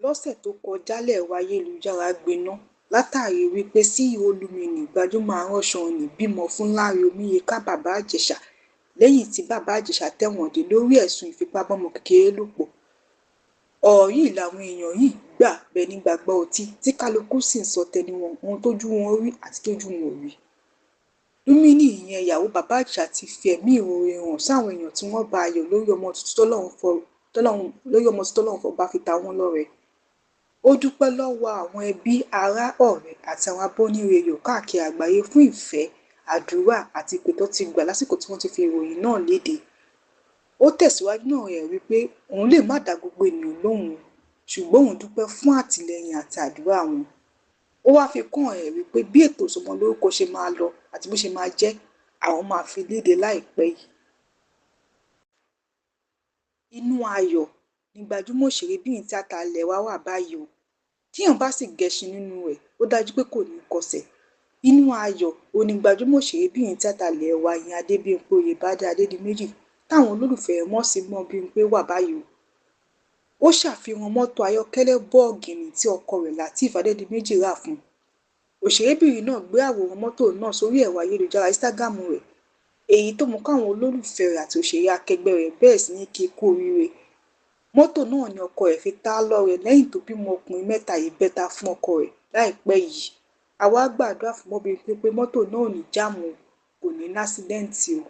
Lọ́sẹ̀ tó kọjá lẹ̀rọ ayélujára gbiná látàrí wípé CEO Olúmini gbajúmọ̀ aránṣọ nni bímọ fún Láre Omíyẹká bàbá Ìjẹ̀ṣà lẹ́yìn tí bàbá Ìjẹ̀ṣà tẹ̀wọ̀n dé lórí ẹ̀sùn ìfipábọ́mọ kékeré lò pọ̀. Ọ̀rọ̀ yìí làwọn èèyàn yìí gbà bẹ́ẹ̀ ní gbàgbọ́ ọtí tí kálukú sì ń sọ tẹnu wọn ohun tójú wọn rí àti tójú wọn ò rí. Lúmínì ìyẹn ìyàwó bàbá Ìjẹ̀ṣà ti fi ẹ̀mí ìmoore hàn sáwọn èèyàn tí wọ́n bá ayọ̀ lórí ọmọ tuntun tọ́lọ́run fọba fi ta wọ́n lọ́rẹ. Ó dúpẹ́ lọ́wọ́ àwọn ẹbí, ará, ọ̀rẹ́ àti àwọn abóníreyọ̀ káàkiri àgbáyé fún ìfẹ́, àdúrà àti ìpè tó ti gbà lásìkò tí wọ́n ti fi ìròyìn náà léde. Ó tẹ̀síwájú náà rẹ̀ wípé òun lè má dá gbogbo ènìyàn lóhùn ṣùgbọ́n òun dúpẹ́ fún àtìlẹ́yìn àti àdúrà wọn. Ó wá fi kún ẹ̀ wípé bí ètò ìsọmọlórúkọ ṣe máa lọ àti bó ṣe máa jẹ́ àwọn máa fi léde láìpẹ́ yìí. Inú ayọ̀ ni gbajúmọ̀ òṣèrébìnrin tíátà ilẹ̀ wa wà báyìí o. Tíyàn bá sì gẹṣin nínú ẹ̀ ó dájú pé kò ní kọsẹ̀. Inú ayọ̀ ni gbajúmọ̀ òṣèrébìnrin tíátà ilẹ̀ wa ìyẹn Adébímpé Oyèbádé Adédìméjì táwọn olólùfẹ́ mọ̀ sí mọ́ Bímpé wà báyìí o. Ó ṣàfihàn mọ́tò ayọ́kẹ́lẹ́ bọ́ọ̀gìnì tí ọkọ rẹ̀ Lateef Adédìméjì rà fún un. Òṣèrébìnrin náà gbé àwòrán mọ́tò náà sórí ẹ̀rọ ayélujára Instagram rẹ̀, èyí tó mú káwọn olólùfẹ́ rẹ̀ àti òṣèré akẹgbẹ́ rẹ̀ bẹ̀rẹ̀ sí ní kí i kú oríire. Mọ́tò náà ni ọkọ rẹ̀ fi ta á lọ́rẹ lẹ́yìn tó bímọ ọkùnrin 3 ìbẹ́ta fún ọkọ rẹ̀ láìpẹ́ yìí. Àwa gbàdúrà fún Bímpé pé mọ́tò náà ò ní jáàmù, kò ní lásídẹ́ǹtì o.